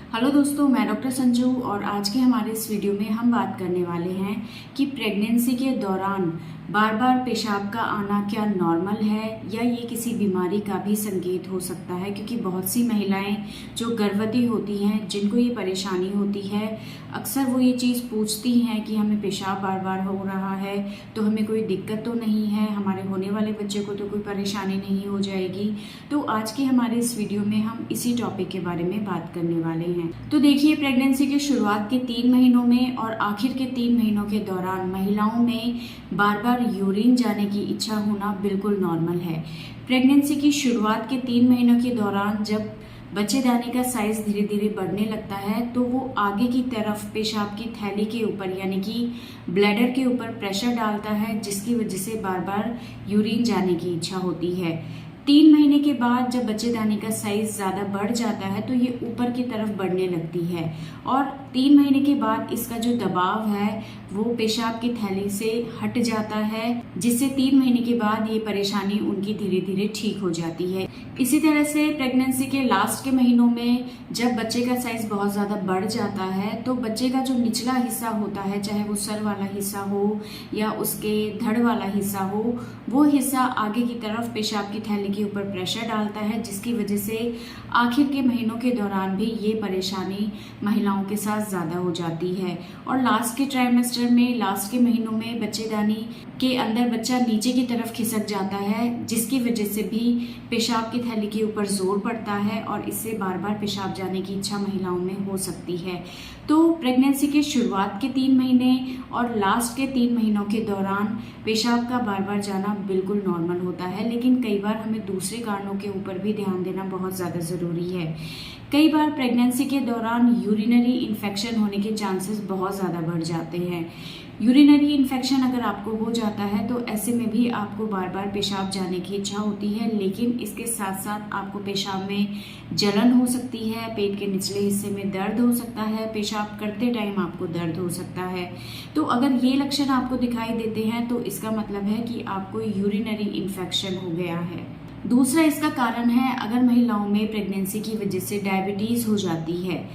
Hello दोस्तों, मैं doctor Sanju और आज के हमारे इस वीडियो में हम बात करने वाले हैं कि प्रेगनेंसी के दौरान बार बार पेशाब का आना क्या नॉर्मल है या ये किसी बीमारी का भी संकेत हो सकता है। क्योंकि बहुत सी महिलाएं जो गर्भवती होती हैं जिनको ये परेशानी होती है, अक्सर वो ये चीज़ पूछती हैं कि हमें पेशाब बार बार हो रहा है तो हमें कोई दिक्कत तो नहीं है, हमारे होने वाले बच्चे को तो कोई परेशानी नहीं हो जाएगी। तो आज के हमारे इस वीडियो में हम इसी टॉपिक के बारे में बात करने वाले हैं। तो देखिए, प्रेगनेंसी के शुरुआत के 3 महीनों में और आखिर के 3 महीनों के दौरान महिलाओं में बार बार यूरिन जाने की इच्छा होना बिल्कुल नॉर्मल है। प्रेगनेंसी की शुरुआत के 3 महीनों के दौरान जब बच्चेदानी का साइज धीरे धीरे बढ़ने लगता है तो वो आगे की तरफ पेशाब की थैली के ऊपर यानी कि ब्लैडर के ऊपर प्रेशर डालता है, जिसकी वजह से बार बार यूरिन जाने की इच्छा होती है। 3 महीने के बाद जब बच्चेदानी का साइज ज़्यादा बढ़ जाता है तो ये ऊपर की तरफ बढ़ने लगती है और 3 महीने के बाद इसका जो दबाव है वो पेशाब की थैली से हट जाता है, जिससे 3 महीने के बाद ये परेशानी उनकी धीरे धीरे ठीक हो जाती है। इसी तरह से प्रेगनेंसी के लास्ट के महीनों में जब बच्चे का साइज बहुत ज़्यादा बढ़ जाता है तो बच्चे का जो निचला हिस्सा होता है, चाहे वो सर वाला हिस्सा हो या उसके धड़ वाला हिस्सा हो, वो हिस्सा आगे की तरफ पेशाब की थैली के ऊपर प्रेशर डालता है, जिसकी वजह से आखिर के महीनों के दौरान भी ये परेशानी महिलाओं के साथ ज़्यादा हो जाती है। और लास्ट के ट्राइमेस्टर में, लास्ट के महीनों में बच्चेदानी के अंदर बच्चा नीचे की तरफ खिसक जाता है, जिसकी वजह से भी पेशाब की थैली के ऊपर जोर पड़ता है और इससे बार बार पेशाब जाने की इच्छा महिलाओं में हो सकती है। तो प्रेगनेंसी के शुरुआत के 3 महीने और लास्ट के 3 महीनों के दौरान पेशाब का बार बार जाना बिल्कुल नॉर्मल होता है, लेकिन कई बार हमें दूसरे कारणों के ऊपर भी ध्यान देना बहुत ज़्यादा ज़रूरी है। कई बार प्रेगनेंसी के दौरान यूरिनरी इन्फेक्शन होने के चांसेस बहुत ज़्यादा बढ़ जाते हैं। यूरिनरी इन्फेक्शन अगर आपको हो जाता है तो ऐसे में भी आपको बार बार पेशाब जाने की इच्छा होती है, लेकिन इसके साथ साथ आपको पेशाब में जलन हो सकती है, पेट के निचले हिस्से में दर्द हो सकता है, पेशाब करते टाइम आपको दर्द हो सकता है। तो अगर ये लक्षण आपको दिखाई देते हैं तो इसका मतलब है कि आपको यूरिनरी इन्फेक्शन हो गया है। दूसरा इसका कारण है, अगर महिलाओं में प्रेगनेंसी की वजह से डायबिटीज़ हो जाती है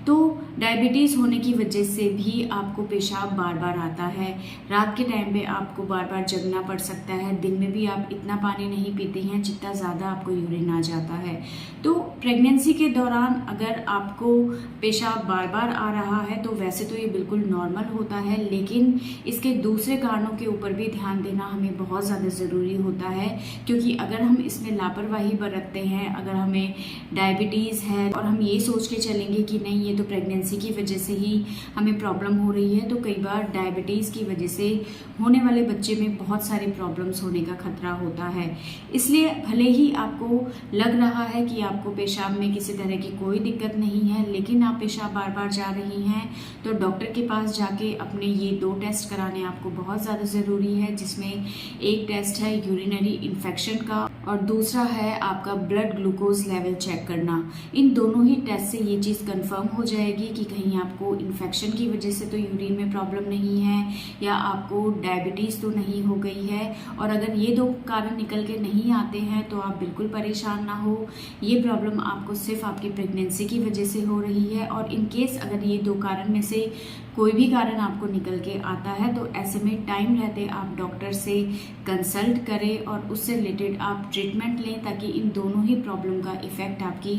तो डायबिटीज़ होने की वजह से भी आपको पेशाब बार बार आता है। रात के टाइम पे आपको बार बार जगना पड़ सकता है, दिन में भी आप इतना पानी नहीं पीते हैं जितना ज़्यादा आपको यूरिन आ जाता है। तो प्रेगनेंसी के दौरान अगर आपको पेशाब बार बार आ रहा है तो वैसे तो ये बिल्कुल नॉर्मल होता है, लेकिन इसके दूसरे कारणों के ऊपर भी ध्यान देना हमें बहुत ज़्यादा ज़रूरी होता है। क्योंकि अगर हम इसमें लापरवाही बरतते हैं, अगर हमें डायबिटीज़ है और हम ये सोच के चलेंगे कि नहीं ये तो प्रेगनेंसी की वजह से ही हमें प्रॉब्लम हो रही है, तो कई बार डायबिटीज़ की वजह से होने वाले बच्चे में बहुत सारी प्रॉब्लम्स होने का खतरा होता है। इसलिए भले ही आपको लग रहा है कि आपको पेशाब में किसी तरह की कोई दिक्कत नहीं है, लेकिन आप पेशाब बार बार जा रही हैं तो डॉक्टर के पास जाके अपने ये 2 टेस्ट कराने आपको बहुत ज़्यादा ज़रूरी है, जिसमें एक टेस्ट है यूरिनरी इन्फेक्शन का और दूसरा है आपका ब्लड ग्लूकोज लेवल चेक करना। इन दोनों ही टेस्ट से ये चीज़ कंफर्म हो जाएगी कि कहीं आपको इन्फेक्शन की वजह से तो यूरिन में प्रॉब्लम नहीं है या आपको डायबिटीज़ तो नहीं हो गई है। और अगर ये 2 कारण निकल के नहीं आते हैं तो आप बिल्कुल परेशान ना हो, ये प्रॉब्लम आपको सिर्फ आपकी प्रेगनेंसी की वजह से हो रही है। और इन केस अगर ये 2 कारण में से कोई भी कारण आपको निकल के आता है तो ऐसे में टाइम रहते आप डॉक्टर से कंसल्ट करें और उससे रिलेटेड आप ट्रीटमेंट लें, ताकि इन दोनों ही प्रॉब्लम का इफेक्ट आपकी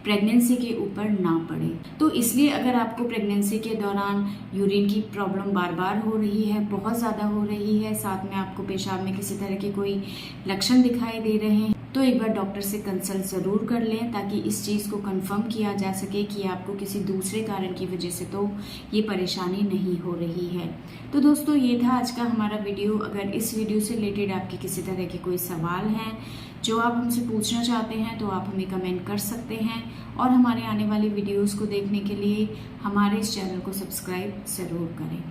प्रेगनेंसी के ऊपर ना पड़े। तो इसलिए अगर आपको प्रेगनेंसी के दौरान यूरिन की प्रॉब्लम बार बार हो रही है, बहुत ज़्यादा हो रही है, साथ में आपको पेशाब में किसी तरह के कोई लक्षण दिखाई दे रहे हैं, तो एक बार डॉक्टर से कंसल्ट ज़रूर कर लें, ताकि इस चीज़ को कंफर्म किया जा सके कि आपको किसी दूसरे कारण की वजह से तो ये परेशानी नहीं हो रही है। तो दोस्तों, ये था आज का हमारा वीडियो। अगर इस वीडियो से रिलेटेड आपके किसी तरह के कोई सवाल हैं जो आप हमसे पूछना चाहते हैं तो आप हमें कमेंट कर सकते हैं, और हमारे आने वाली वीडियोज़ को देखने के लिए हमारे इस चैनल को सब्सक्राइब ज़रूर करें।